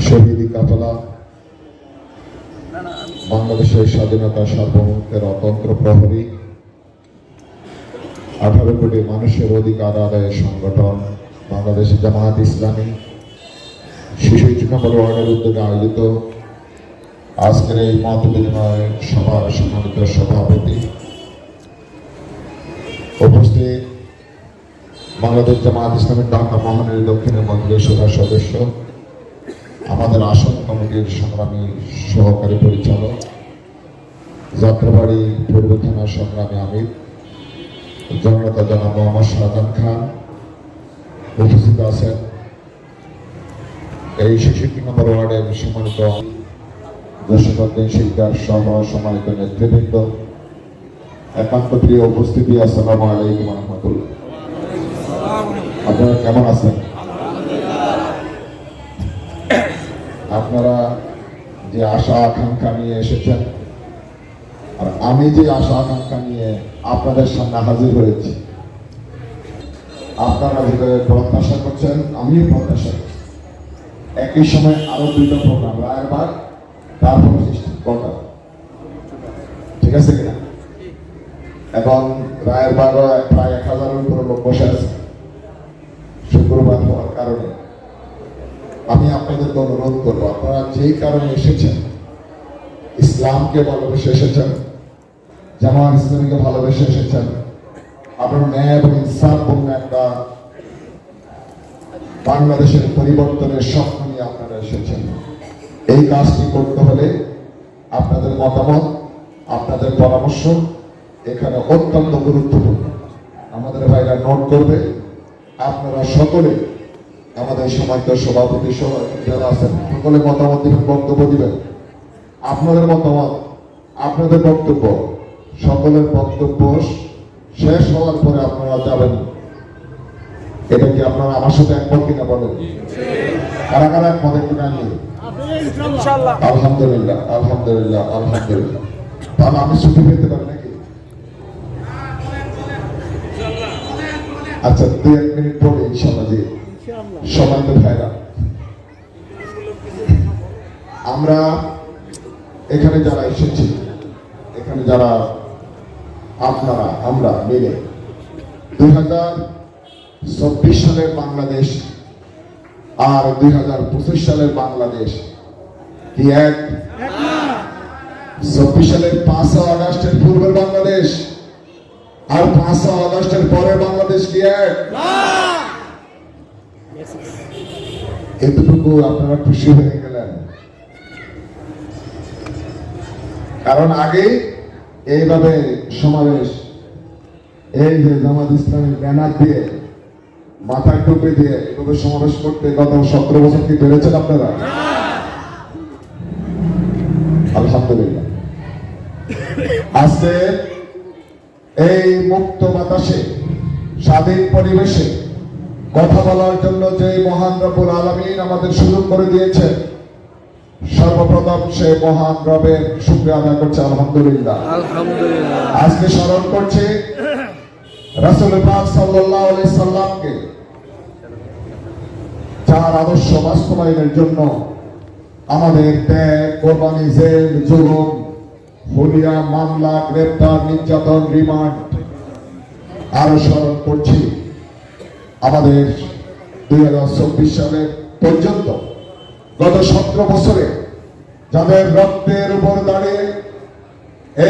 শহীদি কাফেলা বাংলাদেশের স্বাধীনতা সার্বভৌমত্বের অতন্ত্র প্রহরী 18 কোটি মানুষের অধিকার আদায়ের সংগঠন বাংলাদেশ জামায়াত ইসলামী 66 নম্বর ওয়ার্ডের উদ্যোগে আয়োজিত আজকের এই মত বিনিময় সভার সম্মানিত সভাপতি, উপস্থিত বাংলাদেশ জামায়াত ইসলামী ঢাকা মহানগরী দক্ষিণের মন্ত্রিসভার সদস্য, আমাদের আসন কমিটির সংগ্রামী সহকারী পরিচালক, যাত্রাবাড়ি পূর্ব থানার সংগ্রামী আমির জনতা জনাব মোহাম্মদ শাহজাহান খান, উপস্থিত আছেন এই 66 নম্বর ওয়ার্ডের সম্মানিত জসীমউদ্দিন শিকদার সহ সম্মানিত নেতৃবৃন্দ, একান্ত প্রিয় উপস্থিতি, আসসালামু আলাইকুম ওয়া রাহমাতুল্লাহ। আপনারা কেমন আছেন? আপনারা যে আশা আকাঙ্ক্ষা নিয়ে এসেছেন আর আমি যে আশা আকাঙ্ক্ষা নিয়ে আপনাদের সামনে হাজির হয়েছি, আপনারা যেভাবে প্রত্যাশা করছেন আমিও প্রত্যাশা করছি। একই সময় আরো 2টা প্রোগ্রাম, রায়েরবাগ তারপর কোটা, ঠিক আছে কিনা? এবং রায়েরবাগও প্রায় 1000-এর উপরে লোক বসে আছে শুক্রবার হওয়ার কারণে। আমি আপনাদেরকে অনুরোধ করবো, আপনারা যেই কারণে এসেছেন, ইসলামকে ভালোবেসে এসেছেন, জামায়াত ইসলামীকে ভালোবেসে এসেছেন, আপনার ন্যায় এবং ইনসাফপূর্ণ একটা বাংলাদেশের পরিবর্তনের স্বপ্ন নিয়ে আপনারা এসেছেন। এই কাজটি করতে হলে আপনাদের মতামত, আপনাদের পরামর্শ এখানে অত্যন্ত গুরুত্বপূর্ণ। আমাদের ভাইরা নোট করবে, আপনারা সকলে আমাদের সম্মানিত সভাপতি সহ যারা আছেন সকলে মতামত দিবেন, বক্তব্য দিবেন। আপনাদের মতামত, আপনাদের বক্তব্য, সকলের বক্তব্য শেষ হওয়ার পরে আপনারা যাবেন। এটা কি আপনারা আমার সাথে একমত কিনা বলেন? কারা কারা একমত একটু জানিয়ে? আলহামদুলিল্লাহ, আলহামদুলিল্লাহ, আলহামদুলিল্লাহ। তাহলে আমি ছুটি পেতে পারি নাকি? আচ্ছা, 2-1 মিনিট পরে ইনশাআল্লাহ। জি, সম্মানিত ভাইরা, আমরা এখানে যারা এসেছি, এখানে যারা আপনারা আমরা মিলে 2024 সালের বাংলাদেশ আর 2025 সালের বাংলাদেশ কি এক? 24 সালের 5 আগস্টের পূর্বের বাংলাদেশ আর 5 আগস্টের পরের বাংলাদেশ কি এক? এতটুকু আপনারা খুশি হয়ে গেলেন? কারণ আগে এইভাবে সমাবেশ, এই যে জামাত ইসলামের ব্যানার দিয়ে মাথায় টুপি দিয়ে এভাবে সমাবেশ করতে গত 17 বছর কি পেরেছেন আপনারা? আলহামদুলিল্লাহ। আজকে এই মুক্ত বাতাসে, স্বাধীন পরিবেশে কথা বলার জন্য যে মহান রব্বুল আলামিন আমাদের সুযোগ করে দিয়েছে, সর্বপ্রথম সে মহান রবের শুকরিয়া আদায় করছে আলহামদুলিল্লাহ। আজকে স্মরণ করছি রাসূল পাক সাল্লাল্লাহু আলাইহি সাল্লামকে, যার আদর্শ বাস্তবায়নের জন্য আমাদের ত্যাগ, কোরবানি, জেল, জুলুম, হুলিয়া, মামলা, গ্রেপ্তার, নির্যাতন, রিমান্ড। আরো স্মরণ করছি আমাদের 2024 সালের পর্যন্ত গত 17 বছরে যাদের রক্তের উপর দাঁড়িয়ে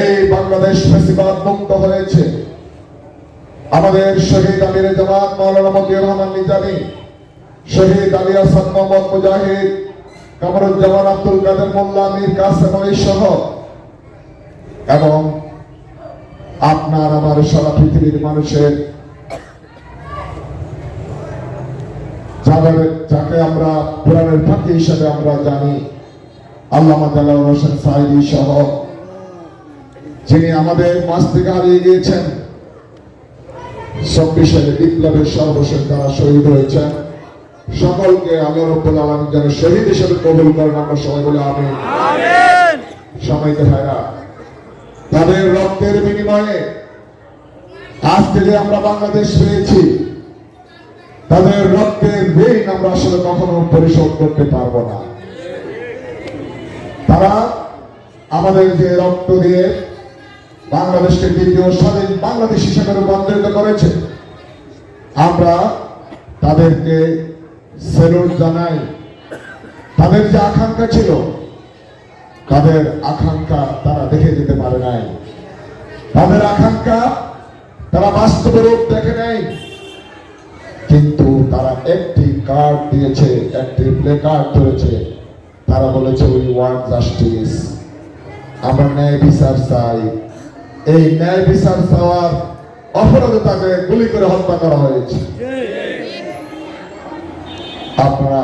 এই বাংলাদেশ ফ্যাসিবাদ মুক্ত হয়েছে, আমাদের শহীদ আমির জামাত মাওলানা মতিউর রহমান নিজামী, শহীদ আলী হাসান মোহাম্মদ মুজাহিদ, কামরুজ্জামান আব্দুল কাদের মোল্লা, মীর কাসেম আলী সহ এবং আপনার আমার সারা পৃথিবীর মানুষের যাকে আমরা কোরআনের ফাঁকি হিসাবে আমরা জানি, আল্লামা দেলাওয়ার হোসেন সাঈদী সহ যিনি আমাদের মাঝ থেকে হারিয়ে গিয়েছেন, 24 সালে বিপ্লবের সর্বশেষ যারা শহীদ হয়েছেন, সকলকে আল্লাহ রাব্বুল আলামিন যেন শহীদ হিসেবে কবুল করেন। আমরা সবাই বলে আমিন। সম্মানিত ভাইরা, তাদের রক্তের বিনিময়ে আজকে যে আমরা বাংলাদেশ পেয়েছি, তাদের রক্তের ঋণ আমরা আসলে কখনো পরিশোধ করতে পারবো না। তারা আমাদের যে রক্ত দিয়ে বাংলাদেশকে দ্বিতীয় স্বাধীন বাংলাদেশ হিসেবে রূপান্তরিত করেছে, আমরা তাদেরকে স্যালুট জানাই। তাদের যে আকাঙ্ক্ষা ছিল, তাদের আকাঙ্ক্ষা তারা দেখে যেতে পারে নাই। তাদের আকাঙ্ক্ষা তারা বাস্তব রূপ দেখে নাই, কিন্তু তারা একটি কার্ড দিয়েছে, একটি প্লে কার্ড ধরেছে। তারা বলেছে উই ওয়ান্ট জাস্টিস, আমরা ন্যায় বিচার চাই। এই ন্যায় বিচার চাওয়ার অপরাধে তাকে গুলি করে হত্যা করা হয়েছে। আপনারা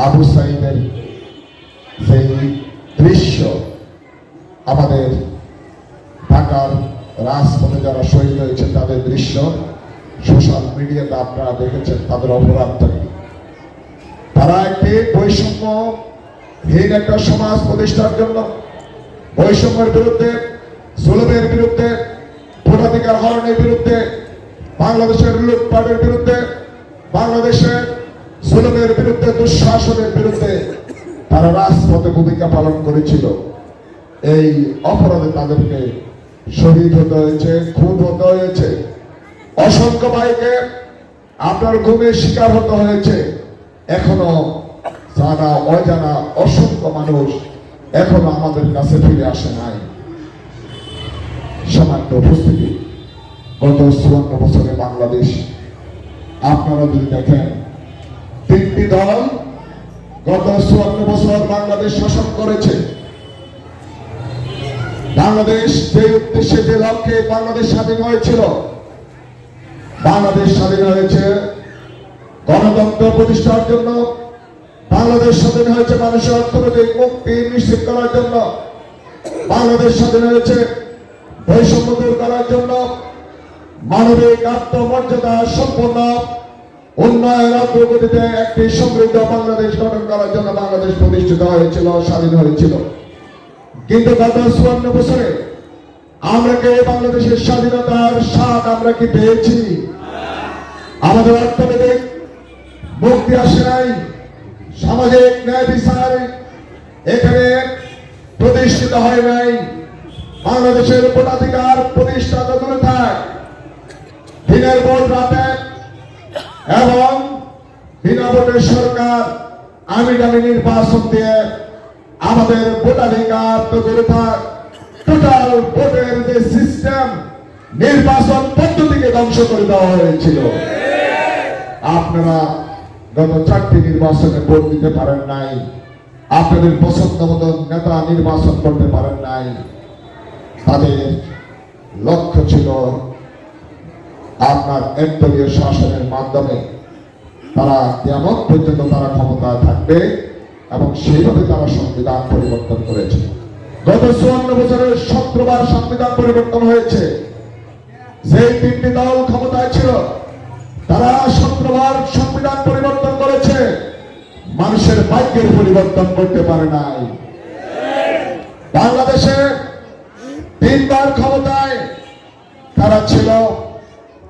আবু সাইদের সেই দৃশ্য, আমাদের ঢাকার রাজপথে যারা শহীদ হয়েছে তাদের দৃশ্য সোশ্যাল মিডিয়াতে আপনারা দেখেছেন। তাদের অপরাধটা কি? তারা একটি বৈষম্যহীন একটা সমাজ প্রতিষ্ঠার জন্য, বৈষম্যের বিরুদ্ধে, জুলুমের বিরুদ্ধে, ভোটাধিকার হরণের বিরুদ্ধে, বাংলাদেশের লুটপাটের বিরুদ্ধে, বাংলাদেশের জুলুমের বিরুদ্ধে, দুঃশাসনের বিরুদ্ধে তারা রাজপথে ভূমিকা পালন করেছিল। এই অপরাধে তাদেরকে শহীদ হতে হয়েছে, খুন হতে হয়েছে। অসংখ্য ভাইকে আপনার ঘুমের শিকার হতে হয়েছে। এখনো জানা অজানা অসংখ্য মানুষ এখনো আমাদের কাছে ফিরে আসে নাই। সামান্য উপস্থিতি, গত ৫৪ বছরে বাংলাদেশ, আপনারা যদি দেখেন, তিনটি দল গত ৫৪ বছর বাংলাদেশ শাসন করেছে। বাংলাদেশ যে উদ্দেশ্যে, যে লক্ষ্যে বাংলাদেশ স্বাধীন হয়েছিল, বাংলাদেশ স্বাধীন হয়েছে গণতন্ত্র প্রতিষ্ঠার জন্য, বাংলাদেশ স্বাধীন হয়েছে মানুষের অর্থনৈতিক মুক্তি নিশ্চিত করার জন্য, বাংলাদেশ স্বাধীন হয়েছে বৈষম্য দূর করার জন্য, মানবিক আত্মমর্যাদা সম্পন্ন উন্নয়ন অগ্রগতিতে একটি সমৃদ্ধ বাংলাদেশ গঠন করার জন্য বাংলাদেশ প্রতিষ্ঠিত হয়েছিল, স্বাধীন হয়েছিল। কিন্তু গত ৫৪ বছরে আমরা কি বাংলাদেশের স্বাধীনতার স্বাদ আমরা কি পেয়েছি? আমাদের অর্থনৈতিক মুক্তি আসে নাই, সামাজিক ন্যায় বিচার এখানে প্রতিষ্ঠিত হয় নাই, বাংলাদেশের ভোটাধিকার প্রতিষ্ঠা দূরে থাক, দিনের ভোট রাতে এবং বিনা ভোটের সরকার আমি দামি নির্বাচন দিয়ে আমাদের ভোটাধিকার তো দূরে থাক, টোটাল ভোটের যে সিস্টেম, নির্বাচন পদ্ধতিকে ধ্বংস করে দেওয়া হয়েছিল। আপনারা গত 4টি নির্বাচনে ভোট দিতে পারেন নাই, আপনাদের পছন্দ মতো নেতা নির্বাচন করতে পারেন নাই। তাদের লক্ষ্য ছিল আপনার একদলীয় শাসনের মাধ্যমে তারা কিয়ামত পর্যন্ত তারা ক্ষমতায় থাকবে, এবং সেইভাবে তারা সংবিধান পরিবর্তন করেছে। গত ৫৪ বছরের ১৭ বার সংবিধান পরিবর্তন হয়েছে। যেই তিনটি দল ক্ষমতায় ছিল তারা ১৭ বার সংবিধান পরিবর্তন করেছে, মানুষের ভাগ্যের পরিবর্তন করতে পারে নাই। বাংলাদেশে ৩ বার ক্ষমতায় তারা ছিল,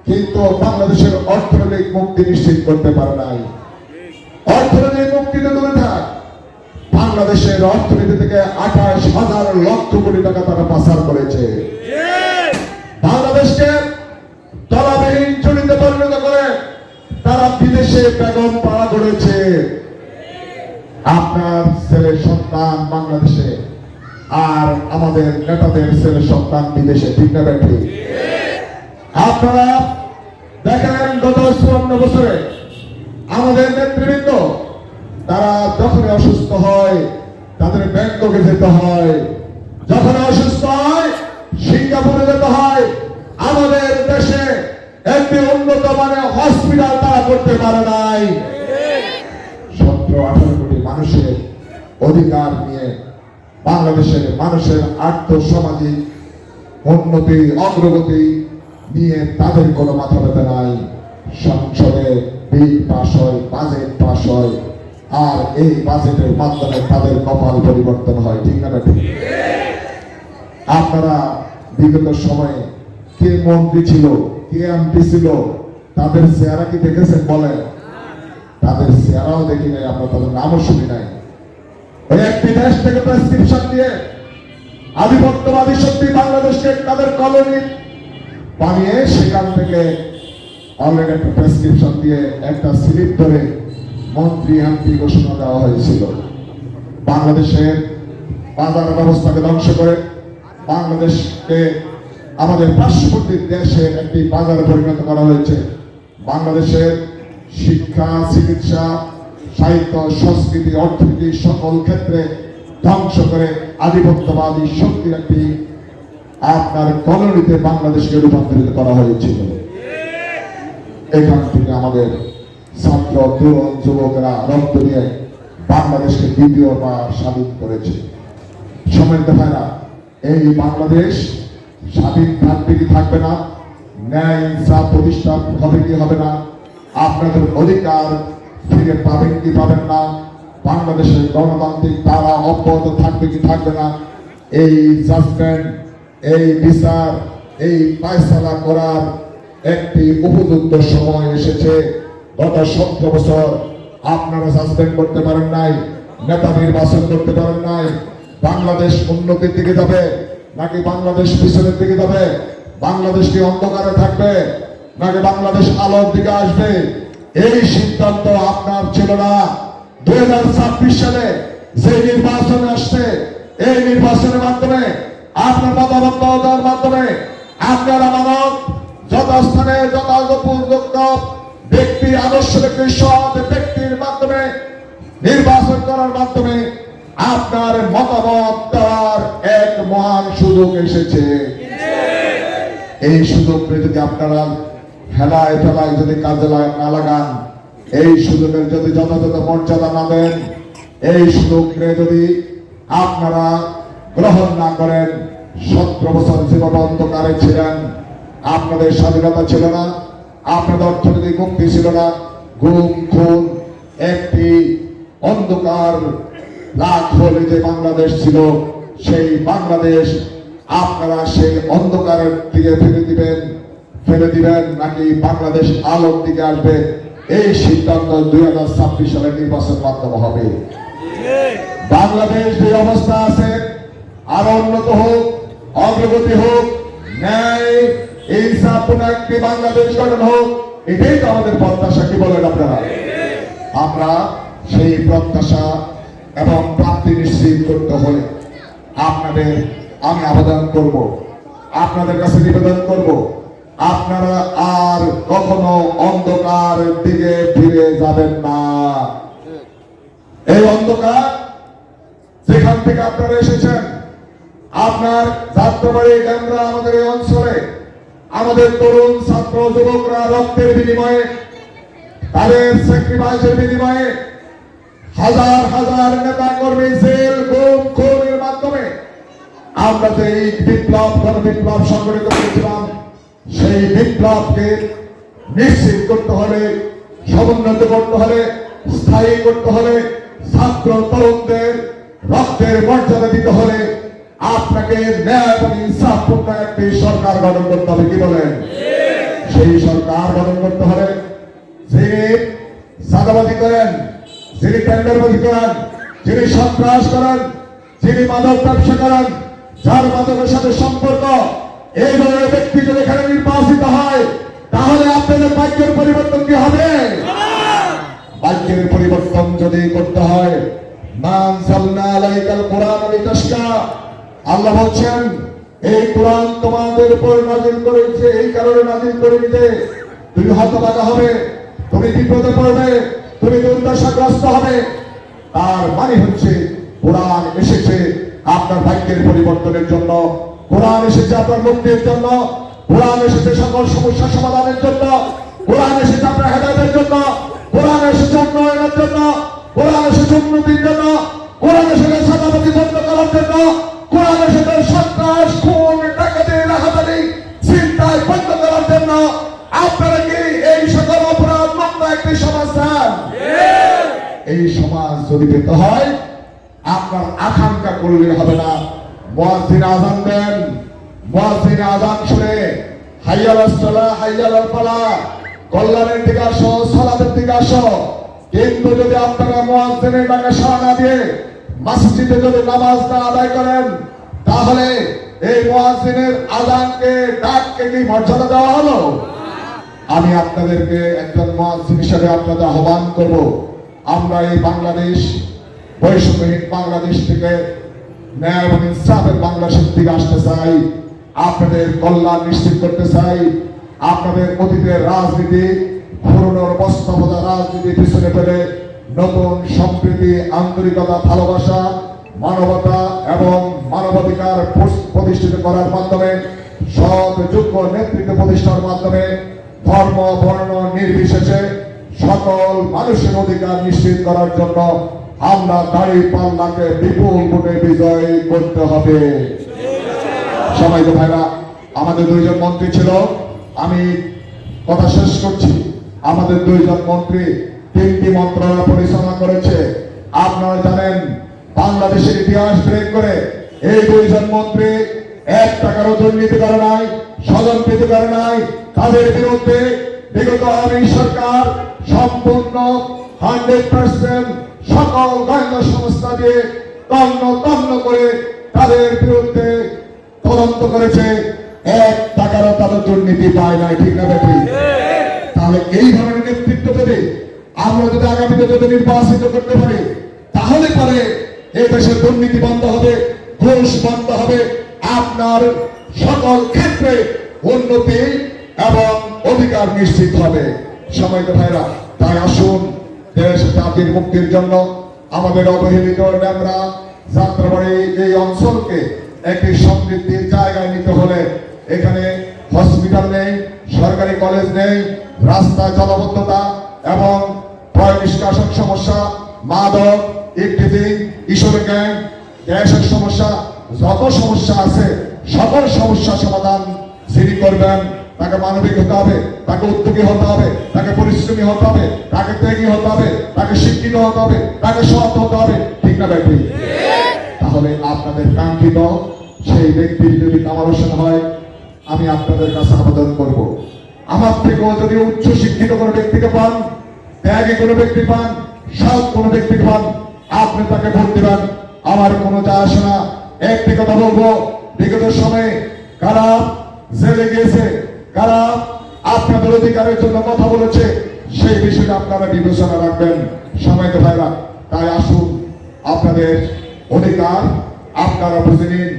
কিন্তু বাংলাদেশের অর্থনৈতিক মুক্তি নিশ্চিত করতে পারে নাই। অর্থনৈতিক মুক্তিতে দূরে থাক, বাংলাদেশের অর্থনীতি থেকে ২৮,০০০ লক্ষ কোটি টাকা তারা পাচার করেছে। বাংলাদেশকে তলাবিহীন চুরিতে পরিণত করে তারা বিদেশে বেগম পাড়া করেছে। আপনার ছেলে সন্তান বাংলাদেশে, আর আমাদের নেতাদের ছেলে সন্তান বিদেশে, ঠিক না ব্যাপারে? আপনারা দেখেন গত ৫৪ বছরে আমাদের নেতৃবৃন্দ তারা যখন অসুস্থ হয় তাদের ব্যাংককে যেতে হয়, যখন অসুস্থ হয় সিঙ্গাপুরে যেতে হয়। আমাদের দেশে একটি উন্নত মানের হসপিটাল তারা করতে পারে নাই। ১৭-১৮ কোটি মানুষের অধিকার নিয়ে বাংলাদেশের মানুষের আর্থসামাজিক উন্নতি অগ্রগতি নিয়ে তাদের কোনো মাথা ব্যথা নাই। সংসদে বিল পাস হয়, বাজেট পাস হয়, আর এই বাজেটের মাধ্যমে তাদের কপাল পরিবর্তন হয়, ঠিক না? আপনারা বিগত সময়ে কে মন্ত্রী ছিল, কে এমপি ছিল, তাদের চেহারা কি দেখেছেন বলেন? তাদের চেহারাও দেখি নাই, আমরা তাদের নামও শুনি নাই। ওই একটি দেশ থেকে প্রেসক্রিপশন দিয়ে আধিপত্যবাদী শক্তি বাংলাদেশকে তাদের কলোনি বানিয়ে সেখান থেকে অলরেডি একটা প্রেসক্রিপশন দিয়ে একটা স্লিপ ধরে মন্ত্রী এমপি ঘোষণা দেওয়া হয়েছিল। বাংলাদেশের বাজার ব্যবস্থাকে ধ্বংস করে বাংলাদেশকে আমাদের পার্শ্ববর্তী দেশের একটি বাজারে পরিণত করা হয়েছে। বাংলাদেশের শিক্ষা, চিকিৎসা, সাহিত্য, সংস্কৃতি, অর্থনীতি সকল ক্ষেত্রে ধ্বংস করে আধিপত্যবাদী শক্তির একটি আপনার কলোনিতে বাংলাদেশকে রূপান্তরিত করা হয়েছিল। এখান থেকে আমাদের ছাত্র তরুণ যুবকরা রক্ত দিয়ে বাংলাদেশকে দ্বিতীয়বার স্বাধীন করেছে। সম্মানিত ভাইরা, এই বাংলাদেশ স্বাধীন থাকবে কি থাকবে না, ন্যায় ইনসাফ প্রতিষ্ঠা হবে কি হবে না, আপনাদের অধিকার ফিরে পাবেন কি পাবেন না, বাংলাদেশের গণতান্ত্রিক ধারা অব্যাহত থাকবে কি থাকবে না, এই জাজমেন্ট, এই বিচার, এই ফয়সালা করার একটি উপযুক্ত সময় এসেছে। গত 17 বছর আপনারা সাসপেন্ড করতে পারেন নাই, নেতা নির্বাচন করতে পারেন নাই। বাংলাদেশ উন্নতির দিকে যাবে নাকি বাংলাদেশ পিছনের দিকে যাবে? বাংলাদেশ কি অন্ধকারে থাকবে নাকি বাংলাদেশ আলোর দিকে আসবে? এই সিদ্ধান্ত আপনার ছিল না। 2026 সালে যে নির্বাচন আসছে, এই নির্বাচনের মাধ্যমে আপনার মতামত দেওয়ার মাধ্যমে আপনার আমানত যথাস্থানে যথাযথ ব্যক্তি, আদর্শ ব্যক্তি, সৎ ব্যক্তির মাধ্যমে নির্বাচন করার মাধ্যমে আপনার মতামত দেওয়ার এক মহান সুযোগ এসেছে। এই সুযোগকে যদি আপনারা হেলায় ফেলায় যদি কাজে না লাগান, এই সুযোগের যদি যথাযথ মর্যাদা না দেন, এই সুযোগকে যদি আপনারা গ্রহণ না করেন, 17 বছর জীবন অন্ধকারে ছিলেন, আপনাদের স্বাধীনতা ছিল না, আপনাদের অর্থনৈতিক মুক্তি ছিল না, গুম খুন একটি অন্ধকার লাখ হলে যে বাংলাদেশ ছিল, সেই বাংলাদেশ আপনারা সেই অন্ধকারের দিকে ফেলে দিবেন নাকি বাংলাদেশ আলোর দিকে আসবে, এই সিদ্ধান্ত 2026 সালের নির্বাচন মাধ্যমে হবে। বাংলাদেশ যে অবস্থা আছে আরো উন্নত হোক, অগ্রগতি হোক, ন্যায় ইনসাফপূর্ণ একটি বাংলাদেশ গঠন হোক, এটাই তো আমাদের প্রত্যাশা। কি বলেন আপনারা? আমরা সেই প্রত্যাশা এবং প্রাপ্তি নিশ্চিত করতে হলে আপনাদের আমি আবেদন করব, আপনাদের কাছে নিবেদন করব, আপনারা আর কখনো অন্ধকার দিকে ফিরে যাবেন না। এই অন্ধকার যেখান থেকে আপনারা এসেছেন, আপনার যাত্রাবাড়ি কেন্দ্র আমাদের এই অঞ্চলে আমাদের তরুণ ছাত্র যুবকরা রক্তের বিনিময়ে, তাদের স্যাক্রিফাইসের বিনিময়ে হাজার হাজার নেতা কর্মী জেল, গুম খুনের মাধ্যমে আমরা যে এই বিপ্লব, গণবিপ্লব সংগঠিত করেছিলাম, সেই বিপ্লবকে নিশ্চিত করতে হলে, সমুন্নত করতে হলে, স্থায়ী করতে হলে, ছাত্র তরুণদের রক্তের মর্যাদা দিতে হলে আপনাকে ন্যায় এবং ইনসাফপূর্ণ একটি সরকার গঠন করতে হবে। কি বলেন? সেই সরকার গঠন করতে হলে যিনি চাঁদাবাজি করেন, যিনি টেন্ডারবাজি করেন, যিনি সন্ত্রাস করেন, যিনি মাদক ব্যবসা করেন, যার মাদকের সাথে সম্পর্ক, এই ধরনের ব্যক্তি যদি এখানে নির্বাচিত হয়, তাহলে আপনাদের ভাগ্যের পরিবর্তন কি হবে? ভাগ্যের পরিবর্তন যদি করতে হয়, আল্লাহ বলছেন এই কোরআন তোমাদের উপর নাযিল করেছে, এই কারণে নাযিল করে নিতে তুমি হতভাগা হবে, তুমি বিপদে পড়বে, তুমি দুর্দশাগ্রস্ত হবে। তার মানে হচ্ছে কোরআন এসেছে আপনার ভাগ্যের পরিবর্তনের জন্য, কোরআন এসেছে আপনার মুক্তির জন্য, কোরআন এসেছে সকল সমস্যা সমাধানের জন্য, কোরআন এসেছে আপনার হেদায়েতের জন্য, কোরআন এসেছে উন্নয়নের জন্য, কোরআন এসেছে উন্নতির জন্য, কোরআন এসেছে চাঁদাবাজি বন্ধ করার জন্য, কোরআন এসেছে সন্ত্রাস, খুন, ডাকাতি, রাহাজানি, ছিনতাই বন্ধ করার জন্য। আপনারা কি এই সকল অপরাধ মুক্ত একটি সমাজ চান? এই সমাজ যদি পেতে হয়, আপনার আকাঙ্ক্ষা করলে হবে না। মুয়াজ্জিন আযান দেন, মুয়াজ্জিন আযান শুনে হাইয়া আলাস সালাহ, হাইয়া আলাল ফালাহ কল্যাণের দিকে আসো, সালাতের দিকে আসো। কিন্তু যদি আপনারা মুয়াজ্জিনের ডাকে সাড়া না দিয়ে মসজিদে যদি নামাজ না আদায় করেন, তাহলে এই মুয়াজ্জিনের আযানকে, ডাককে কি মর্যাদা দেওয়া হলো? আমি আপনাদেরকে একজন মুয়াজ্জিন হিসেবে আপনাদের আহ্বান করব, আমরা এই বাংলাদেশ, বৈষম্যহীন বাংলাদেশ থেকে ন্যায় এবং ইনসাফের বাংলাদেশের দিকে আসতে চাই। আপনাদের কল্যাণ নিশ্চিত করতে চাই। আপনাদের অতীতের রাজনীতি, পুরনোর বস্তাবদা রাজনীতি পিছনে ফেলে নতুন সম্প্রীতি, আন্তরিকতা, ভালোবাসা, মানবতা এবং মানবাধিকার প্রতিষ্ঠিত করার মাধ্যমে, সব যোগ্য নেতৃত্ব প্রতিষ্ঠার মাধ্যমে ধর্ম বর্ণ নির্বিশেষে সকল মানুষের অধিকার নিশ্চিত করার জন্য আমরা দাঁড়িপাল্লাকে বিপুল ভোটে বিজয় করতে হবে। সম্মানিত ভাইরা, আমাদের দুইজন মন্ত্রী ছিল, আমি কথা শেষ করছি। আমাদের দুইজন মন্ত্রী 3টি মন্ত্রণালয় পরিচালনা করেছে। আপনারা জানেন, বাংলাদেশের ইতিহাস ব্রেক করে এই দুইজন মন্ত্রী 1 টাকারও দুর্নীতি করে নাই, স্বজনপ্রীতি করে নাই। তাদের বিরুদ্ধে বিগত আওয়ামী সরকার সম্পূর্ণ 100% সকল গোয়েন্দা সংস্থা দিয়ে তন্ন করে তাদের বিরুদ্ধে তদন্ত করেছে। 1 টাকারও তাদের দুর্নীতি পায় নাই। ঠিক না বেঠিক? তাহলে এই ধরনের নেতৃত্ব যদি আমরা যদি আগামীতে যদি নির্বাচিত করতে পারি, তাহলে পরে এই দেশের দুর্নীতি বন্ধ হবে, ঘুষ বন্ধ হবে, আপনার সকল ক্ষেত্রে উন্নতি এবং অধিকার নিশ্চিত হবে। সম্মানিত ভাইরা, তাই আসুন দেশ জাতির মুক্তির জন্য আমাদের অবহেলিত ড্যামরা যাত্রাবাড়ি এই অঞ্চলকে একটি সমৃদ্ধির জায়গায় নিতে হলে এখানে হসপিটাল নেই, সরকারি কলেজ নেই, রাস্তা জলাবদ্ধতা এবং পয় নিষ্কাশন সমস্যা, মাদক, ইফটিজিং, কিশোর গ্যাং, গ্যাসের সমস্যা, যত সমস্যা আছে সকল সমস্যা সমাধান যিনি করবেন তাকে মানবিক হতে হবে, তাকে উদ্যোগী হতে হবে, তাকে পরিশ্রমী হতে হবে, তাকে ত্যাগী হতে হবে, তাকে শিক্ষিত হতে হবে, তাকে সৎ হতে হবে। ঠিক না ব্যক্তি? তাহলে আপনাদের কাঙ্ক্ষিত সেই ব্যক্তির যদি কামারোশন হয়, আমি আপনাদের কাছে আবেদন করব, আমার থেকেও যদি উচ্চ শিক্ষিত কোনো ব্যক্তিকে পান, ত্যাগী কোনো ব্যক্তি পান, সৎ কোনো ব্যক্তি পান, আপনি তাকে ভোট দিবেন। আমার কোনো যায় আসে না। একটি কথা বলবো, বিগত সময়ে কারা জেলে গিয়েছে, কারা আপনাদের অধিকারের জন্য কথা বলেছে, সেই বিষয়টা আপনারা বিবেচনা রাখবেন। সম্মানিত ভাইরা, তাই আসুন আপনাদের অধিকার আপনারা বুঝে নিন,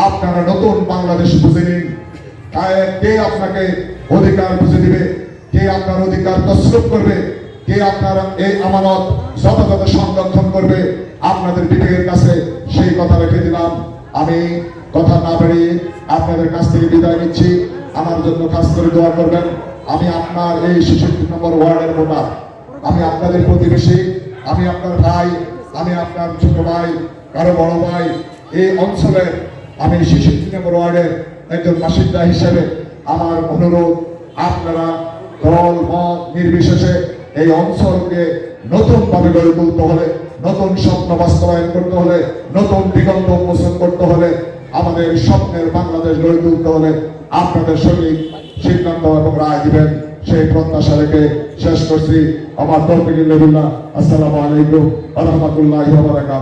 আপনারা নতুন বাংলাদেশ বুঝে নিন। কে আপনাকে অধিকার বুঝে দিবে, কে আপনার অধিকার তসরুপ করবে, কে আপনার এই আমানত যথাযথ সংরক্ষণ করবে, আপনাদের বিবেকের কাছে সেই কথা রেখে দিলাম। আমি কথা না বাড়িয়ে আপনাদের কাছ থেকে বিদায় নিচ্ছি। আমার জন্য কাজ করে দোয়া করবেন। আমি আপনার এই 66 নম্বর ওয়ার্ডের ভোটার, আমি আপনাদের প্রতিবেশী, আমি আপনার ভাই, আমি আপনার ছোট ভাই, কারো বড় ভাই। এই অঞ্চলের আমি 66 নম্বর ওয়ার্ডের একজন বাসিন্দা হিসেবে আমার অনুরোধ, আপনারা দল মত নির্বিশেষে এই অঞ্চলকে নতুন ভাবে গড়ে তুলতে হলে, নতুন স্বপ্ন বাস্তবায়ন করতে হলে, নতুন দিগন্ত উন্মোচন করতে হলে, আমাদের স্বপ্নের বাংলাদেশ গড়ে তুলতে হলে আপনাদের সঠিক সিদ্ধান্ত এবং রায় দিবেন, সেই প্রত্যাশা রেখে শেষ করছি। আমার তৌফিকুল্লাহ। আসসালামু আলাইকুম ওয়া রাহমাতুল্লাহি ওয়া বারাকাতুহু।